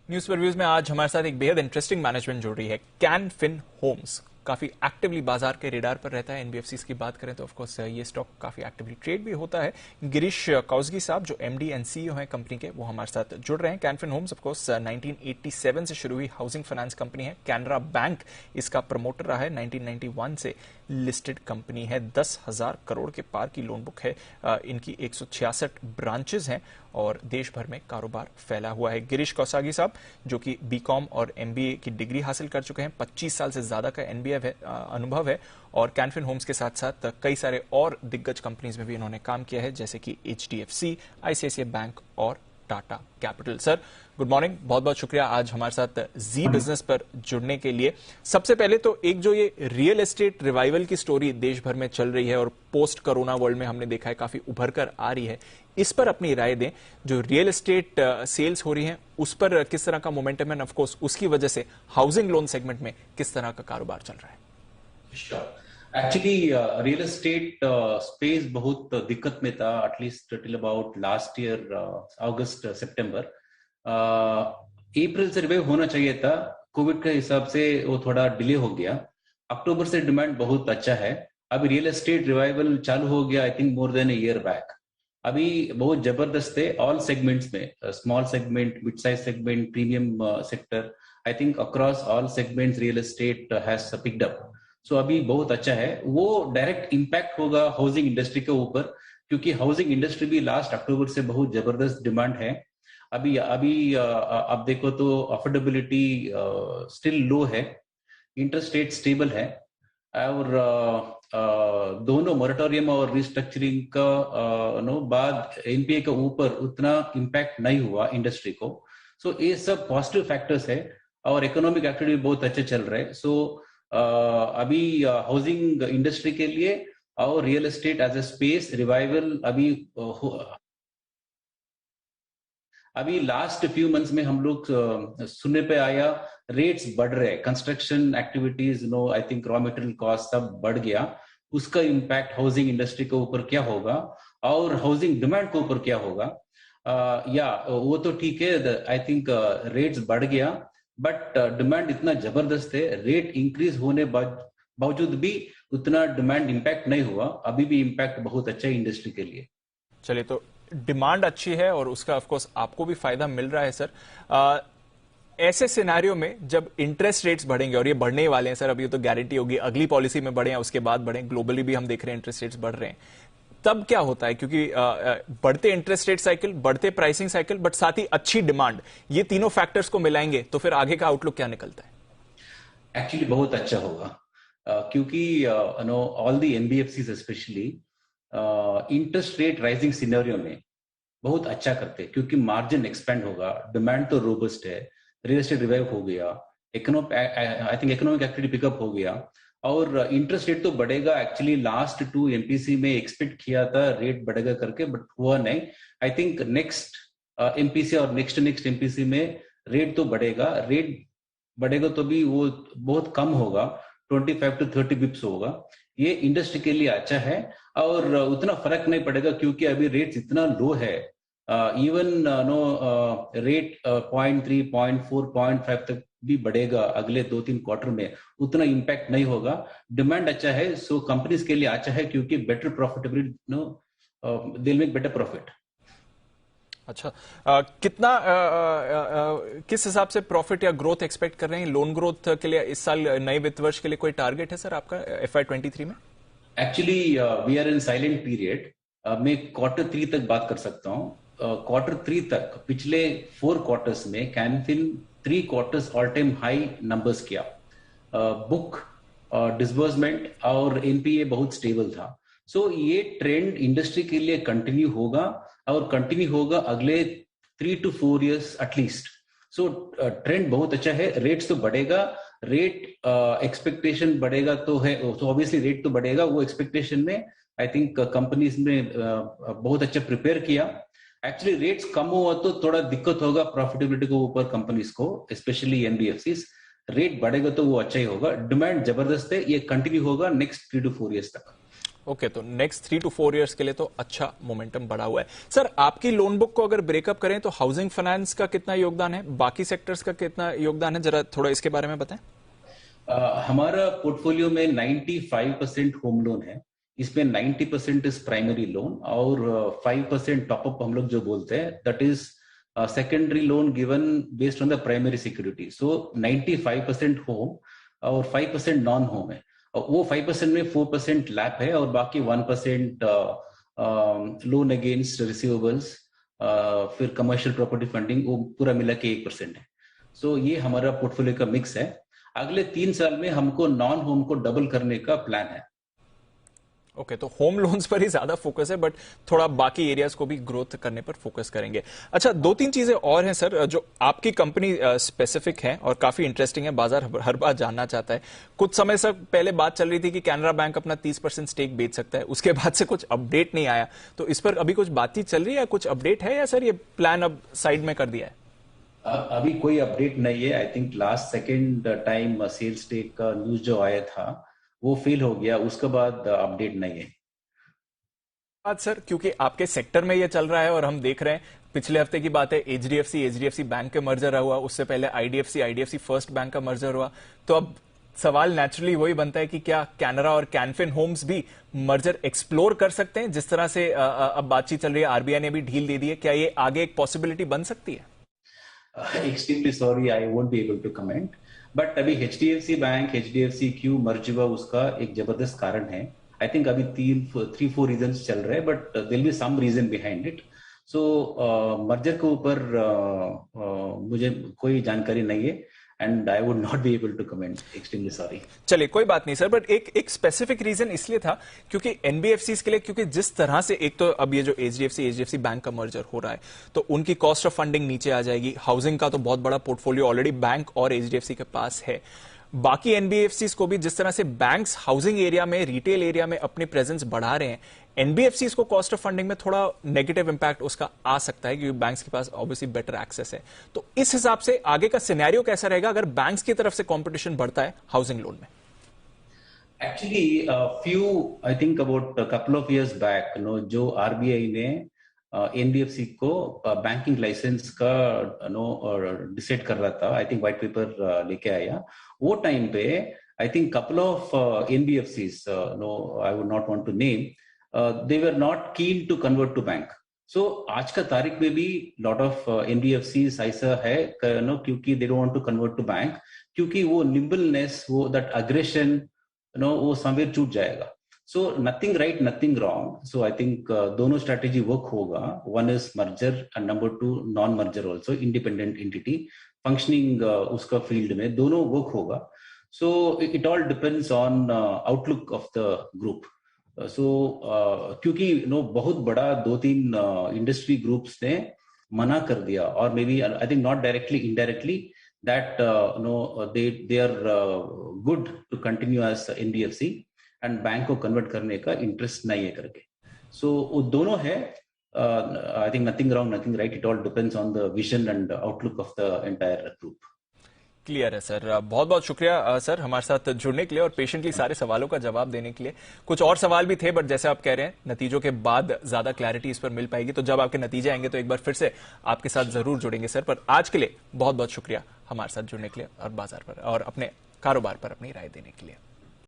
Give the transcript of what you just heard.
News पर views में आज हमारे साथ एक बेहद इंटरेस्टिंग मैनेजमेंट जुड़ रही है। कैन फिन होम्स काफी एक्टिवली बाजार के रेडार पर रहता है। एनबीएफसी की बात करें तो ऑफ कोर्स ये स्टॉक काफी एक्टिवली ट्रेड भी होता है। गिरीश कौसगी साहब जो एमडी एंड सीईओ हैं कंपनी के, वो हमारे साथ जुड़ रहे हैं। Can Fin Homes of course 1987 से शुरू हुई हाउसिंग फाइनेंस कंपनी है। कैनरा बैंक इसका प्रमोटर रहा है। 1991 से लिस्टेड कंपनी है। 10,000 करोड़ के पार की लोन बुक है। इनकी 166 ब्रांचेस हैं और देश भर में कारोबार फैला हुआ है। गिरीश कौसागी साहब जो कि बीकॉम और एमबीए की डिग्री हासिल कर चुके हैं, 25 साल से ज्यादा का एनबीए अनुभव है और कैनफिन होम्स के साथ साथ कई सारे और दिग्गज कंपनीज में भी इन्होंने काम किया है, जैसे कि एचडीएफसी, आईसीआईसीआई बैंक और Tata capital. Sir good morning, बहुत बहुत शुक्रिया आज हमारे साथ जी बिजनेस पर जुड़ने के लिए। सबसे पहले तो एक जो ये रियल एस्टेट रिवाइवल की स्टोरी देश भर में चल रही है और पोस्ट कोरोना वर्ल्ड में हमने देखा है काफी उभर कर आ रही है, इस पर अपनी राय दें। जो रियल एस्टेट सेल्स हो रही हैं उस पर किस तरह का मोमेंटम है, ऑफ कोर्स उसकी वजह से हाउसिंग लोन सेगमेंट में किस तरह का कारोबार चल रहा है? एक्चुअली रियल एस्टेट स्पेस बहुत दिक्कत में था, at least till about last year August September. April से रिवाइव होना चाहिए था, कोविड के हिसाब से वो थोड़ा डिले हो गया। अक्टूबर से डिमांड बहुत अच्छा है। अभी रियल एस्टेट रिवाइवल चालू हो गया, I think more than a year back. अभी बहुत जबरदस्त है ऑल सेगमेंट्स में, small segment, mid size segment, premium sector. I think across all segments real estate has picked up. So अभी बहुत अच्छा है। वो डायरेक्ट इंपैक्ट होगा हाउसिंग इंडस्ट्री के ऊपर, क्योंकि हाउसिंग इंडस्ट्री भी लास्ट अक्टूबर से बहुत जबरदस्त डिमांड है। अभी अभी आप देखो तो अफोर्डेबिलिटी स्टिल लो है, इंटरेस्ट रेट स्टेबल है और दोनों मोरेटोरियम और रिस्ट्रक्चरिंग का नो बाद एनपीए के ऊपर उतना इम्पैक्ट नहीं हुआ इंडस्ट्री को। सो ये सब पॉजिटिव फैक्टर्स है और इकोनॉमिक एक्टिविटी बहुत अच्छे चल रहे हैं। सो अभी हाउसिंग इंडस्ट्री के लिए और real estate as a space revival अभी लास्ट फ्यू मंथ्स में हम लोग सुनने पे आया रेट्स बढ़ रहे हैं, construction activities no I think raw material cost सब बढ़ गया। उसका इम्पैक्ट हाउसिंग इंडस्ट्री के ऊपर क्या होगा और हाउसिंग डिमांड के ऊपर क्या होगा? या वो तो ठीक है, आई थिंक रेट्स बढ़ गया बट डिमांड इतना जबरदस्त है, रेट इंक्रीज होने बावजूद भी उतना डिमांड इम्पैक्ट नहीं हुआ। अभी भी इम्पैक्ट बहुत अच्छा है इंडस्ट्री के लिए। चलिए, तो डिमांड अच्छी है और उसका ऑफ कोर्स आपको भी फायदा मिल रहा है सर। ऐसे सिनेरियो में जब इंटरेस्ट रेट्स बढ़ेंगे, और ये बढ़ने वाले हैं सर, अभी तो गारंटी होगी अगली पॉलिसी में बढ़े या उसके बाद बढ़े, ग्लोबली भी हम देख रहे हैं इंटरेस्ट रेट्स बढ़ रहे हैं, तब क्या होता है? क्योंकि बढ़ते इंटरेस्ट रेट साइकिल, बढ़ते प्राइसिंग साइकिल, बट साथ ही अच्छी डिमांड, ये तीनों फैक्टर्स को मिलाएंगे तो फिर आगे का आउटलुक क्या निकलता है? एक्चुअली बहुत अच्छा होगा, क्योंकि know all the NBFCs specially interest rate rising scenario में बहुत अच्छा करते हैं, क्योंकि मार्जिन एक्सपेंड होगा, डिमांड तो रोबस्ट है, रियल एस्टेट रिवाइव हो गया, I think economic activity pickup हो गया और इंटरेस्ट रेट तो बढ़ेगा। एक्चुअली लास्ट 2 एमपीसी में एक्सपेक्ट किया था रेट बढ़ेगा करके, बट हुआ नहीं। आई थिंक नेक्स्ट एमपीसी और नेक्स्ट एमपीसी में रेट तो बढ़ेगा। रेट बढ़ेगा तो भी वो बहुत कम होगा, 25 to 30 बिप्स होगा। ये इंडस्ट्री के लिए अच्छा है और उतना फर्क नहीं पड़ेगा, क्योंकि अभी रेट इतना लो है। इवन नो रेट 0.3, 0.4, 0.5 तक भी बढ़ेगा अगले 2-3 क्वार्टर में, उतना इम्पैक्ट नहीं होगा। डिमांड अच्छा है, सो कंपनीज के लिए अच्छा है, क्योंकि better profitability no they will make better profit. अच्छा, कितना किस हिसाब से प्रॉफिट या ग्रोथ एक्सपेक्ट कर रहे हैं लोन ग्रोथ के लिए इस साल, नए वित्त वर्ष के लिए? कोई टारगेट है सर आपका FY23 में? Actually we are in silent period. मैं Q3 तक बात कर सकता हूँ। Q3 तक पिछले 4 क्वार्टर्स में Canfin 3 quarters all time high numbers किया। बुक डिसबर्समेंट और एनपीए बहुत स्टेबल था। सो ये ट्रेंड इंडस्ट्री के लिए कंटिन्यू होगा और कंटिन्यू होगा अगले 3 to 4 years at least. So trend बहुत अच्छा है। रेट्स तो बढ़ेगा, रेट एक्सपेक्टेशन बढ़ेगा तो है, तो ऑब्वियसली रेट तो बढ़ेगा। वो एक्सपेक्टेशन में आई थिंक कंपनीज ने बहुत अच्छा प्रिपेयर किया। एक्चुअली रेट्स कम हुआ तो थोड़ा दिक्कत होगा प्रॉफिटेबिलिटी को ऊपर कंपनीज को, स्पेशली एनबीएफसीज। रेट बढ़ेगा तो वो अच्छा ही होगा। डिमांड जबरदस्त है, ये कंटिन्यू होगा नेक्स्ट 3 to 4 years तक। ओके, तो नेक्स्ट 3 to 4 इयर्स के लिए तो अच्छा मोमेंटम बढ़ा हुआ है। सर, आपकी लोन बुक को अगर ब्रेकअप करें तो हाउसिंग फाइनेंस का कितना योगदान है, बाकी सेक्टर्स का कितना योगदान है, जरा थोड़ा इसके बारे में बताएं। हमारा पोर्टफोलियो में 95% होम लोन है। इसमें 90% इज प्राइमरी लोन और 5% टॉपअप हम लोग जो बोलते हैं, that is secondary loan given based on the primary security. So 95% home और 5% नॉन होम है। वो 5% में 4% लैप है और बाकी 1% लोन अगेंस्ट रिसीवेबल्स, फिर कमर्शियल प्रॉपर्टी फंडिंग, वो पूरा मिला के 1% है। सो ये हमारा पोर्टफोलियो का मिक्स है। अगले 3 साल में हमको नॉन होम को डबल करने का प्लान है। ओके, तो होम लोन्स पर ही ज्यादा फोकस है, बट थोड़ा बाकी एरियाज को भी ग्रोथ करने पर फोकस करेंगे। अच्छा, 2-3 चीजें और हैं सर जो आपकी कंपनी स्पेसिफिक है और काफी इंटरेस्टिंग है, बाजार हर बार जानना चाहता है। कुछ समय से पहले बात चल रही थी कि कैनरा बैंक अपना 30% स्टेक बेच सकता है, उसके बाद से कुछ अपडेट नहीं आया, तो इस पर अभी कुछ बातचीत चल रही है, कुछ अपडेट है, या सर ये प्लान अब साइड में कर दिया है? अभी कोई अपडेट नहीं है। I think last second time sales stake का न्यूज जो आया था वो फेल हो गया, उसके बाद अपडेट नहीं है। बात सर, क्योंकि आपके सेक्टर में ये चल रहा है और हम देख रहे हैं, पिछले हफ्ते की बात है, एचडीएफसी बैंक के मर्जर हुआ, उससे पहले आईडीएफसी फर्स्ट बैंक का मर्जर हुआ। तो अब सवाल नेचुरली वही बनता है कि क्या कैनरा और कैनफिन होम्स भी मर्जर एक्सप्लोर कर सकते हैं? जिस तरह से अब बातचीत चल रही है, आरबीआई ने भी ढील दे दी है, क्या ये आगे एक पॉसिबिलिटी बन सकती है? Extremely sorry, I won't be able to comment. But अभी एचडीएफसी बैंक एचडीएफसी क्यों मर्ज हुआ उसका एक जबरदस्त कारण है। आई थिंक अभी 3-4 रीजंस चल रहे हैं, but there be some reason behind it. So merger के ऊपर मुझे कोई जानकारी नहीं है and I would not be able to comment. Extremely sorry. चलिए, कोई बात नहीं सर, बट एक स्पेसिफिक रीजन इसलिए था क्योंकि एनबीएफसी के लिए, क्योंकि जिस तरह से एक तो अब ये जो एचडीएफसी बैंक का मर्जर हो रहा है, तो उनकी कॉस्ट ऑफ फंडिंग नीचे आ जाएगी। हाउसिंग का तो बहुत बड़ा पोर्टफोलियो ऑलरेडी बैंक और एचडीएफसी के पास है। बाकी एनबीएफसी को भी जिस तरह से बैंक्स हाउसिंग एरिया में, रिटेल एरिया में अपनी प्रेजेंस बढ़ा रहे हैं, एनबीएफसी को कॉस्ट ऑफ फंडिंग में थोड़ा नेगेटिव इंपैक्ट उसका आ सकता है, क्योंकि बैंक्स के पास ऑब्वियसली बेटर एक्सेस है। तो इस हिसाब से आगे का सिनेरियो कैसा रहेगा अगर बैंक्स की तरफ से कंपटीशन बढ़ता है हाउसिंग लोन में? Actually, I think about a couple of years back, जो आरबीआई ने एनबीएफसी को बैंकिंग लाइसेंस का डिसाइड कर रहा था, आई थिंक व्हाइट पेपर लेके आया। वो टाइम पे I think couple of NBFCs, no I would not want to name, they were not keen to convert to bank. So आज का तारीख में भी लॉट ऑफ एनबीएफसीज ऐसा है क्योंकि they don't want to convert to bank, क्योंकि वो निम्बलनेस, वो दैट अग्रेशन, वो समवेयर छूट जाएगा। So nothing right, nothing wrong. So I think दोनों स्ट्रेटेजी वर्क होगा। One is merger and number 2 non merger also, independent entity functioning उसका field में दोनों वर्क होगा। So it all depends on outlook of the group. So क्योंकि बहुत बड़ा 2-3 industry groups ने मना कर दिया, और may be I think not directly, indirectly, that they are good to continue as NBFC and bank को कन्वर्ट करने का इंटरेस्ट नहीं है करके। सो वो दोनों है। I think nothing wrong, nothing right, it all depends on the vision and outlook of the entire group. Clear है सर, बहुत बहुत शुक्रिया सर हमारे साथ जुड़ने के लिए और पेशेंटली सारे सवालों का जवाब देने के लिए। कुछ और सवाल भी थे, बट जैसे आप कह रहे हैं नतीजों के बाद ज्यादा क्लैरिटी इस पर मिल पाएगी, तो जब आपके नतीजे आएंगे तो एक बार फिर से आपके साथ जरूर जुड़ेंगे सर। पर आज के लिए बहुत बहुत शुक्रिया हमारे साथ जुड़ने के लिए और बाजार पर और अपने कारोबार पर अपनी राय देने के लिए।